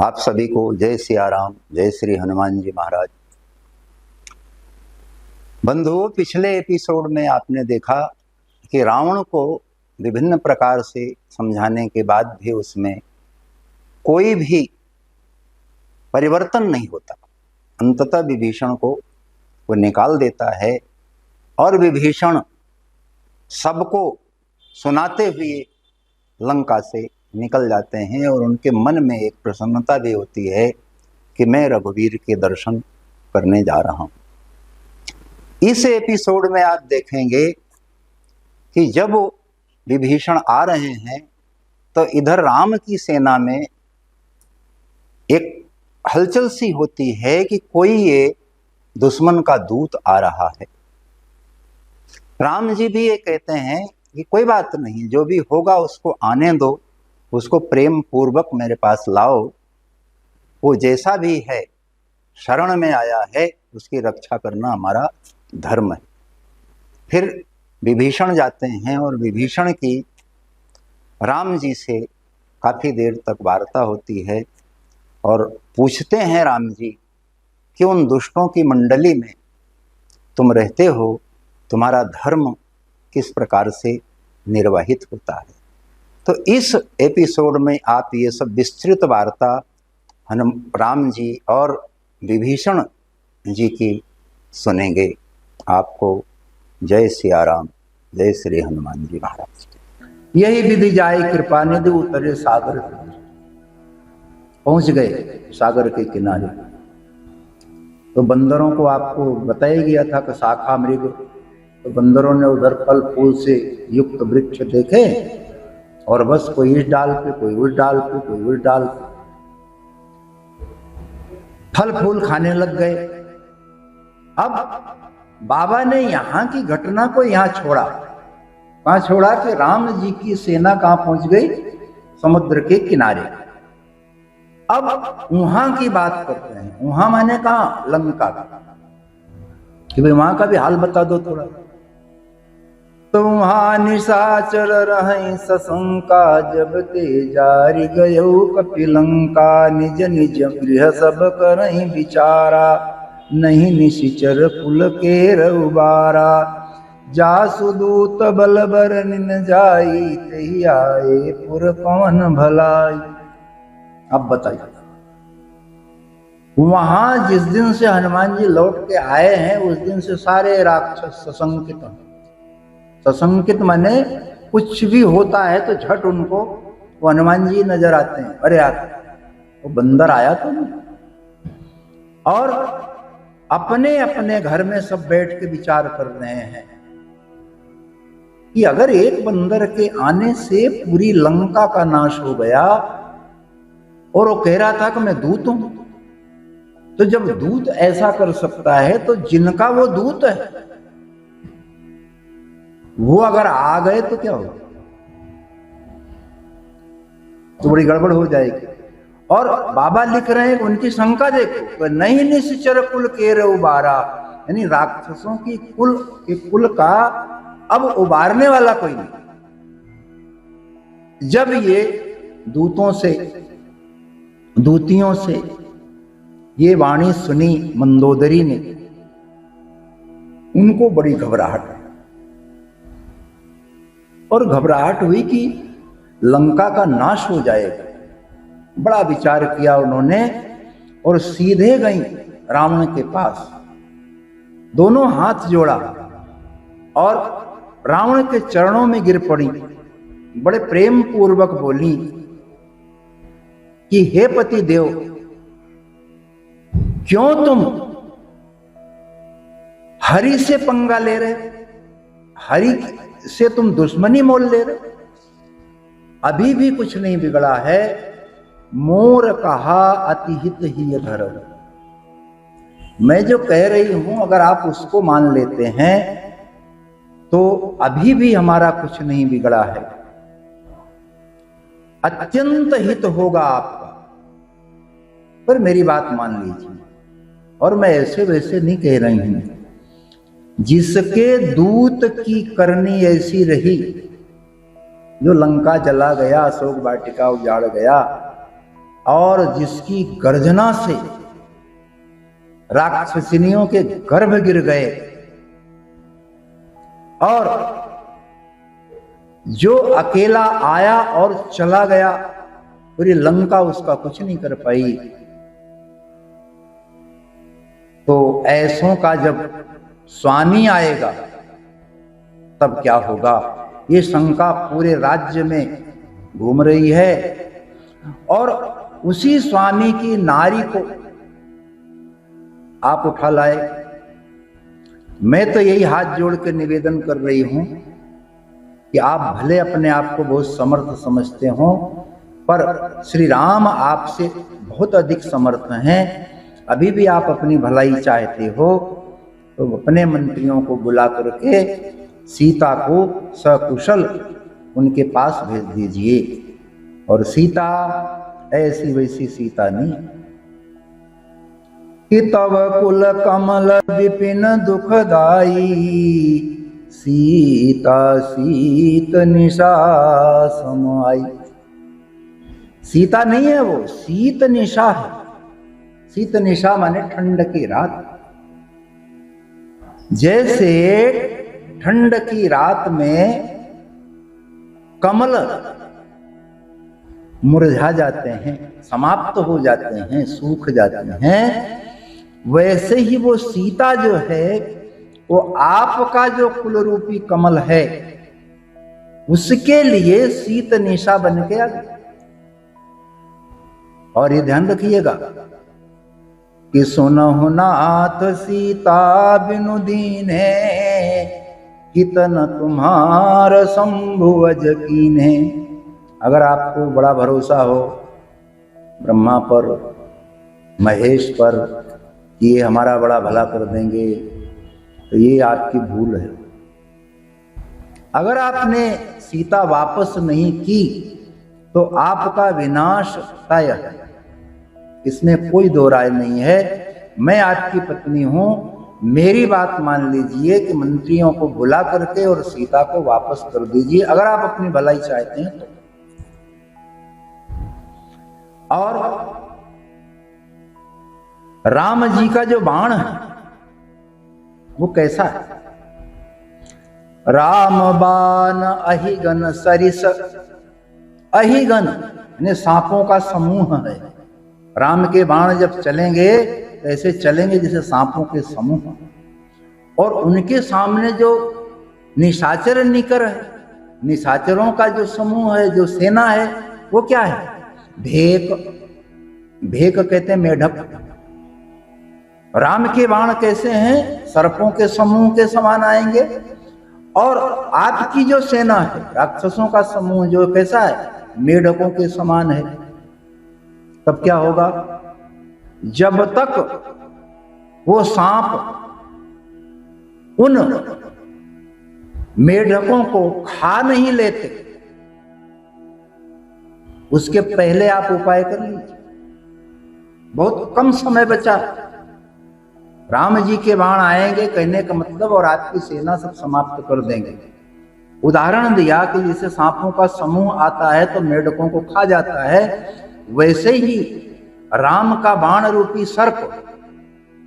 आप सभी को जय सिया राम, जय श्री हनुमान जी महाराज। बंधुओं, पिछले एपिसोड में आपने देखा कि रावण को विभिन्न प्रकार से समझाने के बाद भी उसमें कोई भी परिवर्तन नहीं होता। अंततः विभीषण को वो निकाल देता है और विभीषण सबको सुनाते हुए लंका से निकल जाते हैं और उनके मन में एक प्रसन्नता भी होती है कि मैं रघुवीर के दर्शन करने जा रहा हूं। इस एपिसोड में आप देखेंगे कि जब विभीषण आ रहे हैं तो इधर राम की सेना में एक हलचल सी होती है कि कोई ये दुश्मन का दूत आ रहा है। राम जी भी ये कहते हैं कि कोई बात नहीं, जो भी होगा उसको आने दो, उसको प्रेम पूर्वक मेरे पास लाओ, वो जैसा भी है शरण में आया है, उसकी रक्षा करना हमारा धर्म है। फिर विभीषण जाते हैं और विभीषण की राम जी से काफ़ी देर तक वार्ता होती है और पूछते हैं राम जी कि उन दुष्टों की मंडली में तुम रहते हो, तुम्हारा धर्म किस प्रकार से निर्वाहित होता है। तो इस एपिसोड में आप ये सब विस्तृत वार्ता राम जी और विभीषण जी की सुनेंगे। आपको जय सिया राम, जय श्री हनुमान जी महाराज। यही विधि जाए कृपा निधि, उतरे सागर। पहुंच गए सागर के किनारे। तो बंदरों को आपको बताया गया था कि शाखा मृग, तो बंदरों ने उधर फल फूल से युक्त वृक्ष देखे और बस कोई इस डाल पे, कोई उस डाल पे, कोई उस डाल पे फल फूल खाने लग गए। अब बाबा ने यहां की घटना को यहां छोड़ा। कहां छोड़ा कि राम जी की सेना कहां पहुंच गई? समुद्र के किनारे। अब वहां की बात करते हैं। वहां माने कहां? लंका का। कि भाई वहां का भी हाल बता दो थोड़ा। तो वहां निशाचर रहे सशंका, जब ते जारी गयो कपिलंका। निज निज गृह सब करहि विचारा, नहीं निशिचर कुल के रउबारा। जासु दूत बल बरन जाई, तहि आए पुर पवन भलाई। अब बताइए, वहां जिस दिन से हनुमान जी लौट के आए हैं उस दिन से सारे राक्षस सशंकित। सशंकित माने कुछ भी होता है तो झट उनको वो हनुमान जी नजर आते हैं। अरे यार, वो बंदर आया तो नहीं। और अपने अपने घर में सब बैठ के विचार कर रहे हैं कि अगर एक बंदर के आने से पूरी लंका का नाश हो गया, और वो कह रहा था कि मैं दूत हूं, तो जब दूत ऐसा कर सकता है तो जिनका वो दूत है वो अगर आ गए तो क्या होगा? तो बड़ी गड़बड़ हो जाएगी। और बाबा लिख रहे हैं, उनकी शंका देखो, तो नहीं निश्चर कुल के उबारा, यानी राक्षसों की कुल का अब उबारने वाला कोई नहीं। जब ये दूतियों से ये वाणी सुनी मंदोदरी ने, उनको बड़ी घबराहट, और घबराहट हुई कि लंका का नाश हो जाएगा। बड़ा विचार किया उन्होंने और सीधे गई रावण के पास, दोनों हाथ जोड़ा और रावण के चरणों में गिर पड़ी। बड़े प्रेम पूर्वक बोली कि हे पति देव, क्यों तुम हरि से पंगा ले रहे? हरि से तुम दुश्मनी मोल ले रहे? अभी भी कुछ नहीं बिगड़ा है। मोर कहा अतिहित ही धर। मैं जो कह रही हूं अगर आप उसको मान लेते हैं तो अभी भी हमारा कुछ नहीं बिगड़ा है। अत्यंत हित होगा आपका, पर मेरी बात मान लीजिए। और मैं ऐसे वैसे नहीं कह रही हूं। जिसके दूत की करनी ऐसी रही, जो लंका जला गया, अशोक वाटिका उजाड़ गया, और जिसकी गर्जना से राक्षसिनियों के गर्भ गिर गए, और जो अकेला आया और चला गया, पूरी लंका उसका कुछ नहीं कर पाई। तो ऐसों का जब स्वामी आएगा तब क्या होगा, ये शंका पूरे राज्य में घूम रही है। और उसी स्वामी की नारी को आप उठा लाए। मैं तो यही हाथ जोड़ के निवेदन कर रही हूं कि आप भले अपने आप को बहुत समर्थ समझते हो, पर श्री राम आपसे बहुत अधिक समर्थ हैं। अभी भी आप अपनी भलाई चाहते हो तो अपने मंत्रियों को बुला करके सीता को सकुशल उनके पास भेज दीजिए। और सीता ऐसी वैसी सीता नहीं कि तब कुल कमल विपिन दुखदाई, सीता शीत निशा समाई। सीता नहीं है वो, शीत निशा है। शीत निशा माने ठंड की रात। जैसे ठंड की रात में कमल मुरझा जाते हैं, समाप्त हो जाते हैं, सूख जाते हैं, वैसे ही वो सीता जो है वो आपका जो कुल रूपी कमल है उसके लिए शीत निशा बन के आ गई। और ये ध्यान रखिएगा कि सुनहु नाथ सीता बिनु दीने, कितन तुम्हार शंभु अज कीन्हे। अगर आपको बड़ा भरोसा हो ब्रह्मा पर, महेश पर, कि ये हमारा बड़ा भला कर देंगे, तो ये आपकी भूल है। अगर आपने सीता वापस नहीं की तो आपका विनाश तय है, इसमें कोई दो राय नहीं है। मैं आपकी पत्नी हूं, मेरी बात मान लीजिए कि मंत्रियों को बुला करके और सीता को वापस कर दीजिए, अगर आप अपनी भलाई चाहते हैं तो। और राम जी का जो बाण है वो कैसा है? राम बाण अहिगन सरिस। अहिगन यानी सांपों का समूह है। राम के बाण जब चलेंगे तो ऐसे चलेंगे जैसे सांपों के समूह। और उनके सामने जो निशाचर निकर है, निशाचरों का जो समूह है, जो सेना है, वो क्या है? भेक। भेक कहते हैं मेढक। राम के बाण कैसे हैं? सर्पों के समूह के समान आएंगे। और आपकी जो सेना है, राक्षसों का समूह जो कैसा है? मेढकों के समान है। तब क्या होगा? जब तक वो सांप उन मेढकों को खा नहीं लेते, उसके पहले आप उपाय कर लीजिए। बहुत कम समय बचा। राम जी के बाण आएंगे कहने का मतलब, और आपकी सेना सब समाप्त कर देंगे। उदाहरण दिया कि जैसे सांपों का समूह आता है तो मेढकों को खा जाता है, वैसे ही राम का बाण रूपी सर्प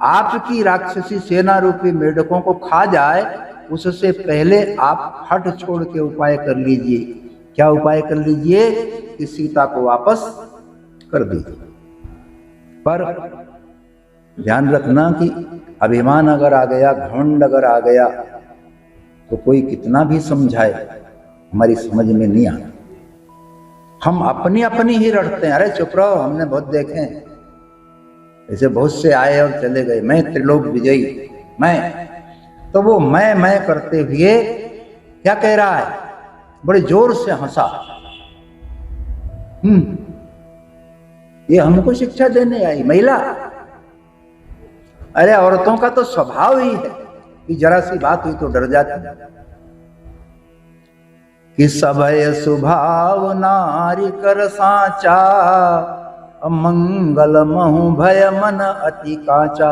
आपकी राक्षसी सेना रूपी मेढकों को खा जाए, उससे पहले आप हट छोड़ के उपाय कर लीजिए। क्या उपाय कर लीजिए? कि सीता को वापस कर दीजिए। पर ध्यान रखना कि अभिमान अगर आ गया, घमंड अगर आ गया, तो कोई कितना भी समझाए हमारी समझ में नहीं आता। हम अपनी अपनी ही रटते हैं। अरे चुप रहो, हमने बहुत देखे हैं, ऐसे बहुत से आए और चले गए, मैं त्रिलोक विजयी, मैं। तो वो मैं करते हुए क्या कह रहा है? बड़े जोर से हंसा। ये हमको शिक्षा देने आई महिला। अरे औरतों का तो स्वभाव ही है कि जरा सी बात हुई तो डर जाती। कि सबय स्वभाव नारी कर साचा, मंगल महु भय मन अति काचा।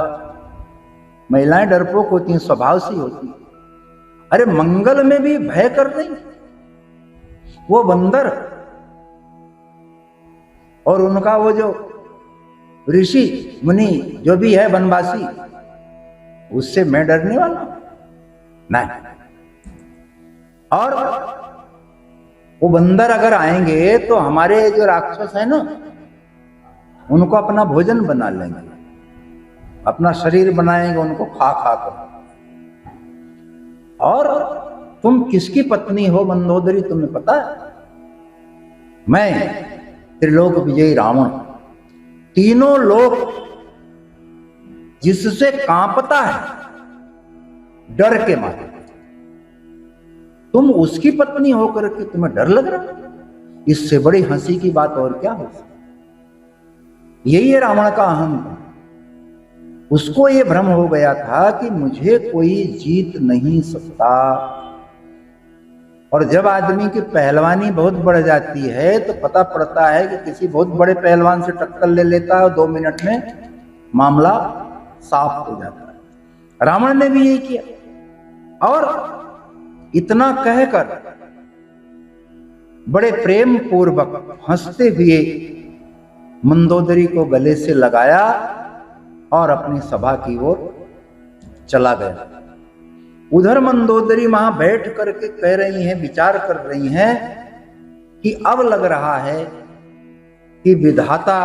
महिलाएं डरपोक होती हैं, स्वभाव सी होती हैं। अरे मंगल में भी भय कर रही। वो बंदर और उनका वो जो ऋषि मुनि जो भी है वनवासी, उससे मैं डरने वाला नहीं। और वो बंदर अगर आएंगे तो हमारे जो राक्षस है ना, उनको अपना भोजन बना लेंगे, अपना शरीर बनाएंगे उनको खा खा कर। और तुम किसकी पत्नी हो मंदोदरी, तुम्हें पता है? मैं त्रिलोक विजयी रावण, तीनों लोग जिससे कांपता है डर के मारे, तुम उसकी पत्नी होकर के तुम्हें डर लग रहा? इससे बड़ी हंसी की बात और क्या हो सकती? यही है रावण का अहंकार। उसको ये भ्रम हो गया था कि मुझे कोई जीत नहीं सकता। और जब आदमी की पहलवानी बहुत बढ़ जाती है तो पता पड़ता है कि किसी बहुत बड़े पहलवान से टक्कर ले लेता है और 2 मिनट में मामला साफ हो जाता है। रावण ने भी यही किया और इतना कहकर बड़े प्रेम पूर्वक हंसते हुए मंदोदरी को गले से लगाया और अपनी सभा की ओर चला गया। उधर मंदोदरी वहां बैठ करके कह रही हैं, विचार कर रही हैं कि अब लग रहा है कि विधाता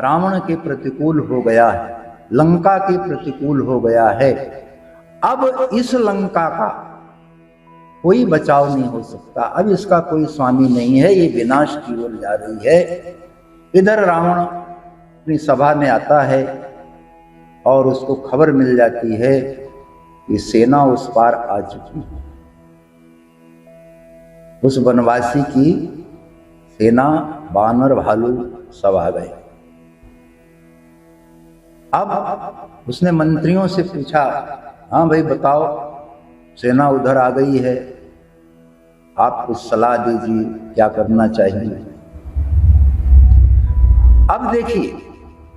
रावण के प्रतिकूल हो गया है, लंका के प्रतिकूल हो गया है। अब इस लंका का कोई बचाव नहीं हो सकता, अब इसका कोई स्वामी नहीं है, ये विनाश की ओर जा रही है। इधर रावण अपनी सभा में आता है और उसको खबर मिल जाती है कि सेना उस पार आ चुकी है। उस वनवासी की सेना, बानर भालू सब आ गए। अब उसने मंत्रियों से पूछा, हाँ भाई बताओ, सेना उधर आ गई है, आप कुछ सलाह दीजिए, क्या करना चाहिए। अब देखिए,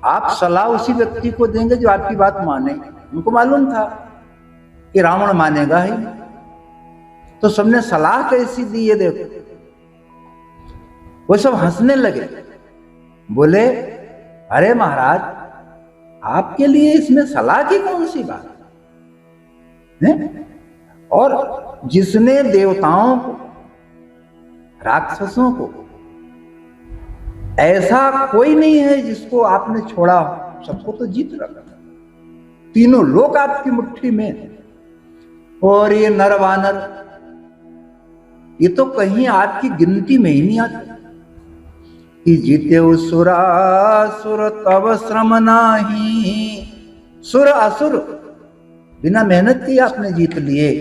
आप सलाह उसी व्यक्ति को देंगे जो आपकी बात माने। उनको मालूम था कि रावण मानेगा ही, तो सबने सलाह कैसी दी है देखो। वो सब हंसने लगे, बोले अरे महाराज, आपके लिए इसमें सलाह की कौन सी बात है? और जिसने देवताओं को, राक्षसों को, ऐसा कोई नहीं है जिसको आपने छोड़ा हो, सबको तो जीत रखा। तीनों लोग आपकी मुट्ठी में है। और ये नर वानर, ये तो कहीं आपकी गिनती में ही नहीं आते कि जीते सुरासुर तब श्रम नाही। सुर असुर बिना मेहनत की आपने जीत लिए,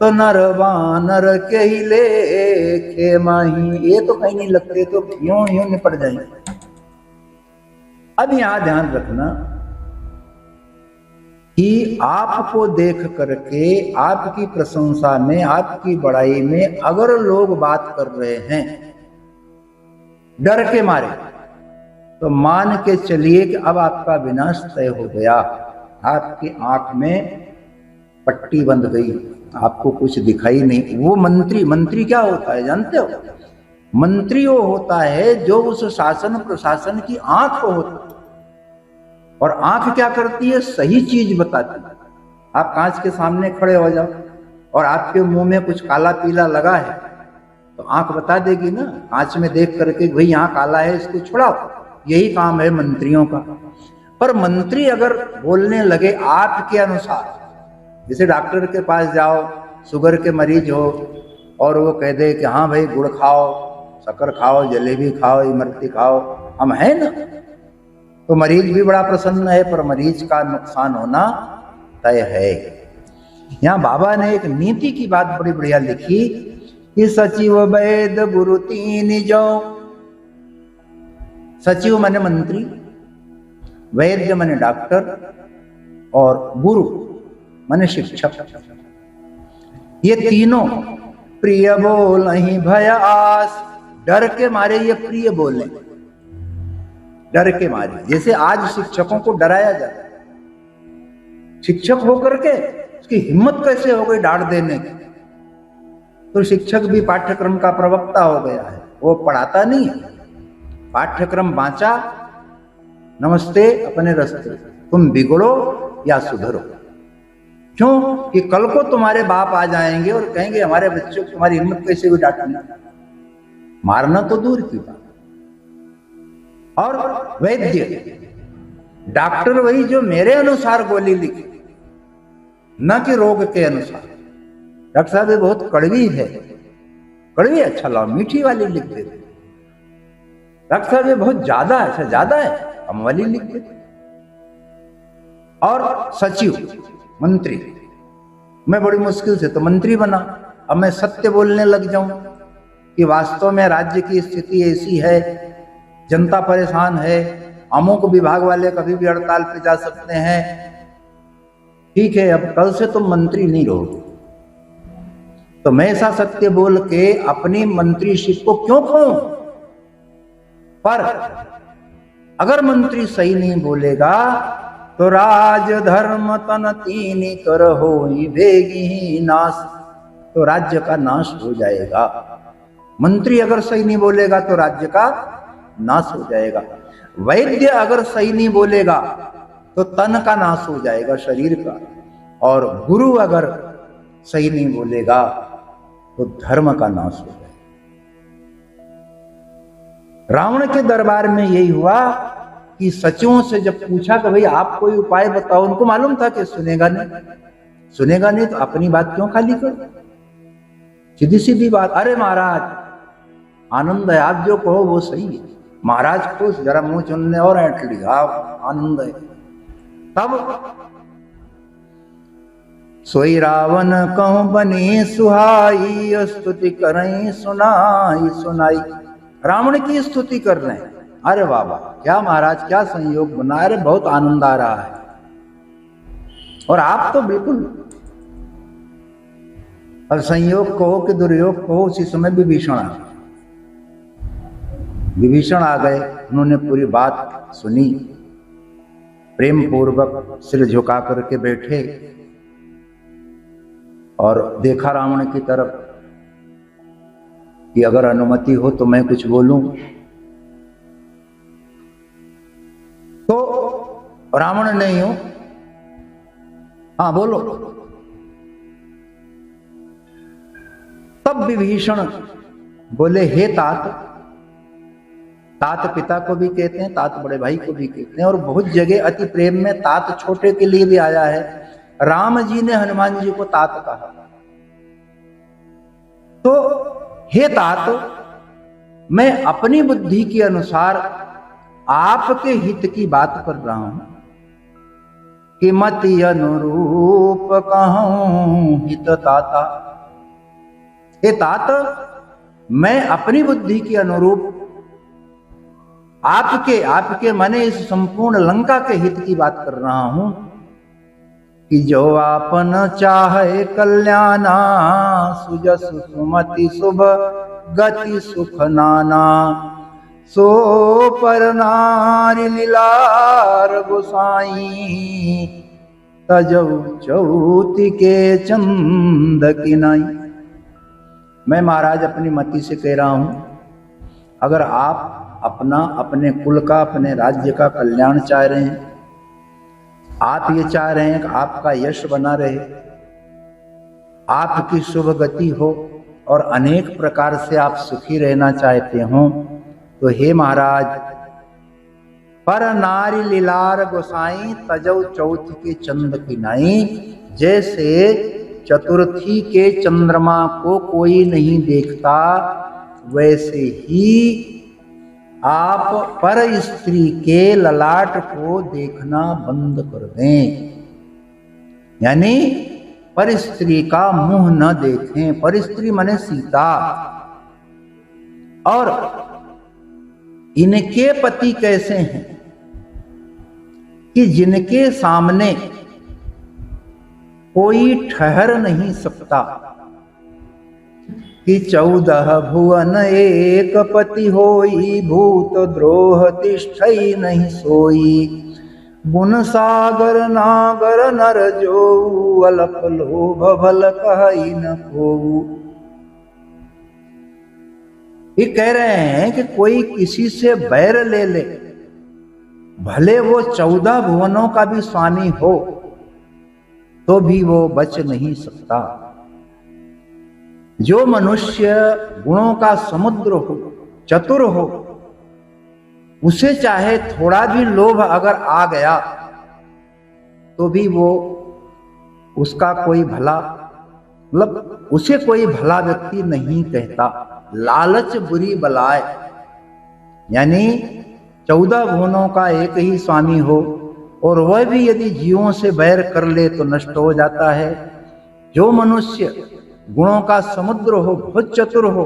तो नर वानर के ही लेखे माही। ये तो कहीं नहीं लगते, तो यूं यूं निपट जाएंगे। अब यहां ध्यान रखना कि आपको देख करके, आपकी प्रशंसा में, आपकी बड़ाई में अगर लोग बात कर रहे हैं डर के मारे, तो मान के चलिए कि अब आपका विनाश तय हो गया। आपकी आंख में पट्टी बंध गई, आपको कुछ दिखाई नहीं। वो मंत्री क्या होता है जानते हो? मंत्री वो होता है जो उस शासन प्रशासन की आंख होता है। और आंख क्या करती है? सही चीज बताती है। आप कांच के सामने खड़े हो जाओ और आपके मुंह में कुछ काला पीला लगा है, तो आंख बता देगी ना, कांच में देख करके भाई यहाँ काला है, इसको छुड़ाओ। यही काम है मंत्रियों का। पर मंत्री अगर बोलने लगे आपके अनुसार, जैसे डॉक्टर के पास जाओ, शुगर के मरीज हो, और वो कह दे कि हाँ भाई गुड़ खाओ, शक्कर खाओ, जलेबी खाओ, इमरती खाओ, हम हैं ना, तो मरीज भी बड़ा प्रसन्न है, पर मरीज का नुकसान होना तय है। यहाँ बाबा ने एक नीति की बात बड़ी बढ़िया लिखी कि सचिव वैद गुरु तीन जो। सचिव माने मंत्री, वैद्य माने डॉक्टर, और गुरु माने शिक्षक। ये तीनों प्रिय बोल नहीं भय आस। डर के मारे ये प्रिय बोले, डर के मारे। जैसे आज शिक्षकों को डराया जाता है, शिक्षक होकर के उसकी हिम्मत कैसे हो गई डांट देने की? तो शिक्षक भी पाठ्यक्रम का प्रवक्ता हो गया है, वो पढ़ाता नहीं है, पाठ्यक्रम बांचा, नमस्ते अपने रास्ते, तुम बिगड़ो या सुधरो। क्यों कि कल को तुम्हारे बाप आ जाएंगे और कहेंगे हमारे बच्चों को तुम्हारी हिम्मत कैसे हुई डांटना, मारना तो दूर की बात। और वैद्य डॉक्टर वही जो मेरे अनुसार गोली लिखे, न कि रोग के अनुसार। डॉक्टर साहब ये बहुत कड़वी है, कड़वी अच्छा लाओ, मीठी वाली लिख देते। डॉक्टर साहब ये बहुत ज्यादा है, अच्छा ज्यादा है, कम वाली लिख देते। और सचिव मंत्री, मैं बड़ी मुश्किल से तो मंत्री बना, अब मैं सत्य बोलने लग जाऊं कि वास्तव में राज्य की स्थिति ऐसी है, जनता परेशान है, अमुक विभाग वाले कभी भी हड़ताल पे जा सकते हैं, ठीक है अब कल से तुम मंत्री नहीं रहोगे, तो मैं ऐसा सत्य बोल के अपनी मंत्रीशिप को क्यों खोऊं? पर अगर मंत्री सही नहीं बोलेगा तो राज धर्म तन तीन कर होई भेगी नाश, तो राज्य का नाश हो जाएगा। मंत्री अगर सही नहीं बोलेगा तो राज्य का नाश हो जाएगा। वैद्य अगर सही नहीं बोलेगा तो तन का नाश हो जाएगा, शरीर का। और गुरु अगर सही नहीं बोलेगा तो धर्म का नाश हो जाएगा। रावण के दरबार में यही हुआ कि सचिवों से जब पूछा कि भाई आप कोई उपाय बताओ, उनको मालूम था कि सुनेगा नहीं तो अपनी बात क्यों खाली कर, सीधी सीधी बात। अरे महाराज आनंद है, आप जो कहो वो सही है। महाराज खुश, जरा मुंह चुनने और ऐंठ लिया, आनंद है। तब सोई रावण कहूं बनी सुहाई, स्तुति करें सुनाई। रावण की स्तुति कर रहे हैं। अरे बाबा क्या महाराज क्या संयोग बना, अरे बहुत आनंद आ रहा है। और आप तो बिल्कुल, और संयोग कहो कि दुर्योग कहो, उसी समय विभीषण आ गए। उन्होंने पूरी बात सुनी, प्रेम पूर्वक सिर झुका करके बैठे और देखा रावण की तरफ कि अगर अनुमति हो तो मैं कुछ बोलूं। तो रावण ने यूं, हाँ बोलो। तब विभीषण बोले, हे तात, तात पिता को भी कहते हैं, तात बड़े भाई को भी कहते हैं, और बहुत जगह अति प्रेम में तात छोटे के लिए भी आया है। राम जी ने हनुमान जी को तात कहा। तो हे तात, मैं अपनी बुद्धि के अनुसार आपके हित की बात कर रहा हूं कि मति अनुरूप कहूं हित ताता। हे तात, मैं अपनी बुद्धि के अनुरूप आपके माने इस संपूर्ण लंका के हित की बात कर रहा हूं कि जो आपन चाहे कल्याणा, सुजस सुमति शुभ गति सुख नाना, सो पर नारी लीलार गोसाई, तजौ चौति के चंद किनाई। मैं महाराज अपनी मति से कह रहा हूं, अगर आप अपने कुल का, अपने राज्य का कल्याण चाह रहे हैं, आप ये चाह रहे हैं कि आपका यश बना रहे, आपकी शुभ गति हो और अनेक प्रकार से आप सुखी रहना चाहते हो, तो हे महाराज, पर नारी लीलार गोसाई, तजौ चौथ के चंद किनाई। जैसे चतुर्थी के चंद्रमा को कोई नहीं देखता, वैसे ही आप पर स्त्री के ललाट को देखना बंद कर दें। यानी पर स्त्री का मुंह न देखें। पर स्त्री माने सीता। और इनके पति कैसे हैं कि जिनके सामने कोई ठहर नहीं सकता कि 14 भुवन एक पति होई, भूत द्रोह तिष्ठई नहीं सोई, गुण सागर नागर नर जो, अल्प लोभ भल कहई न कोऊ। ये कह रहे हैं कि कोई किसी से बैर ले ले, भले वो 14 भुवनों का भी स्वामी हो, तो भी वो बच नहीं सकता। जो मनुष्य गुणों का समुद्र हो, चतुर हो, उसे चाहे थोड़ा भी लोभ अगर आ गया तो भी वो उसका कोई भला, मतलब उसे कोई भला व्यक्ति नहीं कहता। लालच बुरी बलाए, यानी 14 भुवनों का एक ही स्वामी हो और वह भी यदि जीवों से बैर कर ले तो नष्ट हो जाता है। जो मनुष्य गुणों का समुद्र हो, बहुत चतुर हो,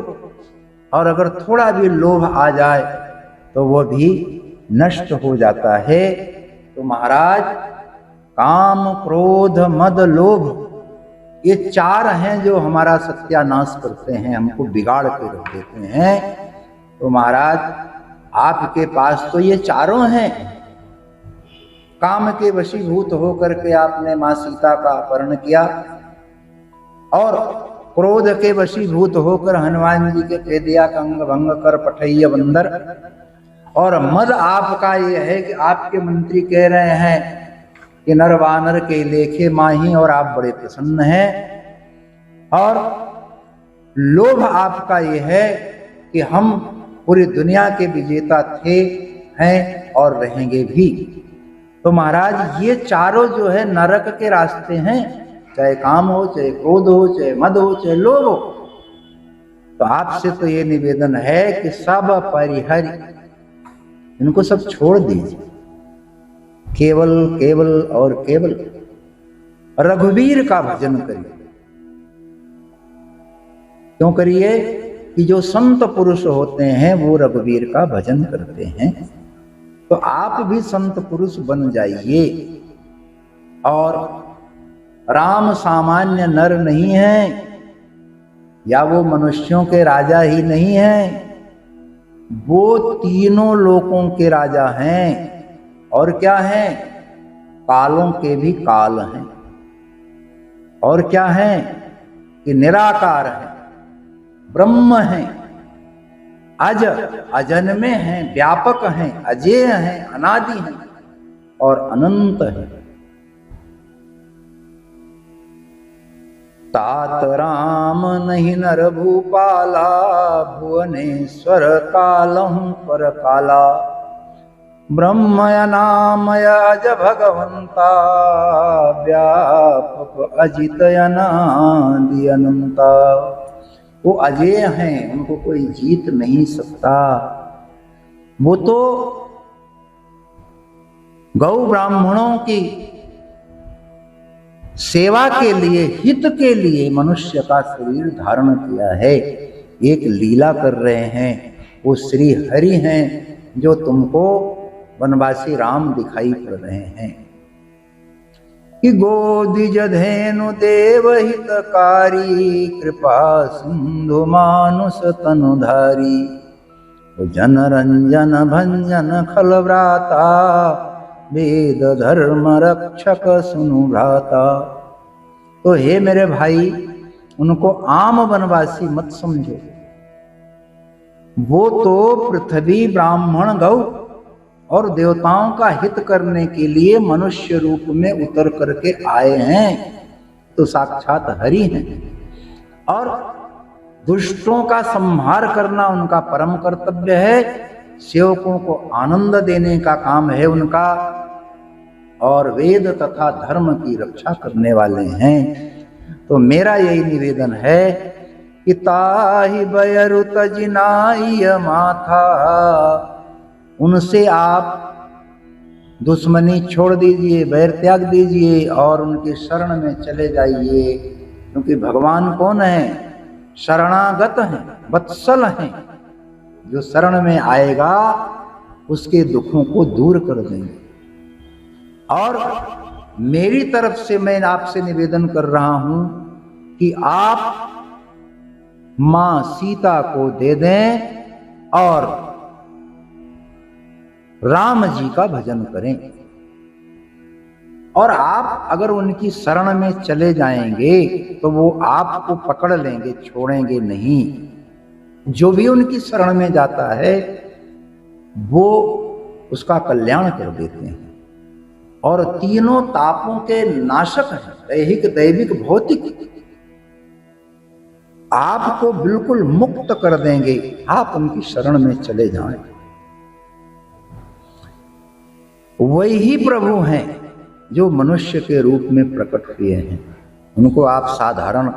और अगर थोड़ा भी लोभ आ जाए तो वह भी नष्ट हो जाता है। तो महाराज, काम, क्रोध, मद, लोभ, ये 4 हैं जो हमारा सत्यानाश करते हैं, हमको बिगाड़ के रख देते हैं। तो महाराज, आपके पास तो ये 4 हैं। काम के वशीभूत होकर के आपने मां सीता का अपहरण किया, और क्रोध के वशीभूत होकर हनुमान जी के कह दिया कि अंग भंग कर पठैया बंदर, और मद आपका ये है कि आपके मंत्री कह रहे हैं कि नर वानर के लेखे माही, और आप बड़े प्रसन्न हैं। और लोभ आपका ये है कि हम पूरी दुनिया के विजेता थे, हैं और रहेंगे भी। तो महाराज, ये 4 जो है नरक के रास्ते हैं, चाहे काम हो, चाहे क्रोध हो, चाहे मद हो, चाहे लोभ हो। तो आपसे तो ये निवेदन है कि सब परिहरि, इनको सब छोड़ दीजिए, केवल केवल और केवल रघुवीर का भजन करिए। क्यों करिए? कि जो संत पुरुष होते हैं वो रघुवीर का भजन करते हैं। तो आप भी संत पुरुष बन जाइए। और राम सामान्य नर नहीं है, या वो मनुष्यों के राजा ही नहीं है, वो तीनों लोकों के राजा हैं। और क्या हैं? कालों के भी काल हैं। और क्या हैं? कि निराकार है, ब्रह्म हैं, अज अजन्मे हैं, व्यापक हैं, अजेय हैं, अनादि हैं और अनंत हैं। तात राम नहीं नर भूपाला, भुवनेश्वर कालहु पर काला, ब्रह्मय नामय अज भगवंता, व्यापक अजित अनादि अनंता। वो अजेय हैं, उनको कोई जीत नहीं सकता। वो तो गौ ब्राह्मणों की सेवा के लिए, हित के लिए मनुष्य का शरीर धारण किया है। एक लीला कर रहे हैं, वो श्री हरि हैं जो तुमको वनवासी राम दिखाई पड़ रहे हैं। कि गोदिज धेनु देव हितकारी, कृपा सिंधु मानुष तनुधारी, जन रंजन भंजन खल व्राता, वेद धर्म रक्षक सुनु भ्राता। तो हे मेरे भाई, उनको आम वनवासी मत समझो। वो तो पृथ्वी, ब्राह्मण, गौ और देवताओं का हित करने के लिए मनुष्य रूप में उतर करके आए हैं। तो साक्षात हरि हैं। और दुष्टों का संहार करना उनका परम कर्तव्य है। सेवकों को आनंद देने का काम है उनका, और वेद तथा धर्म की रक्षा करने वाले हैं। तो मेरा यही निवेदन है कि ताहि बयरु तजिनाई माथा, उनसे आप दुश्मनी छोड़ दीजिए, बैर त्याग दीजिए और उनके शरण में चले जाइए। क्योंकि भगवान कौन है? शरणागत हैं, वत्सल हैं। जो शरण में आएगा उसके दुखों को दूर कर देंगे। और मेरी तरफ से मैं आपसे निवेदन कर रहा हूं कि आप मां सीता को दे दें और राम जी का भजन करें। और आप अगर उनकी शरण में चले जाएंगे तो वो आपको पकड़ लेंगे, छोड़ेंगे नहीं। जो भी उनकी शरण में जाता है वो उसका कल्याण कर देते हैं। और तीनों तापों के नाशक हैं, दैहिक, दैविक, भौतिक। आपको बिल्कुल मुक्त कर देंगे, आप उनकी शरण में चले जाएं। वही प्रभु हैं जो मनुष्य के रूप में प्रकट हुए हैं। उनको आप साधारण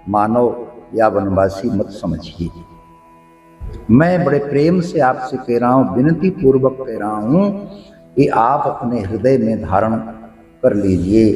मानव या वनवासी मत समझिए। मैं बड़े प्रेम से आपसे कह रहा हूं, विनती पूर्वक कह रहा हूं कि आप अपने हृदय में धारण कर लीजिए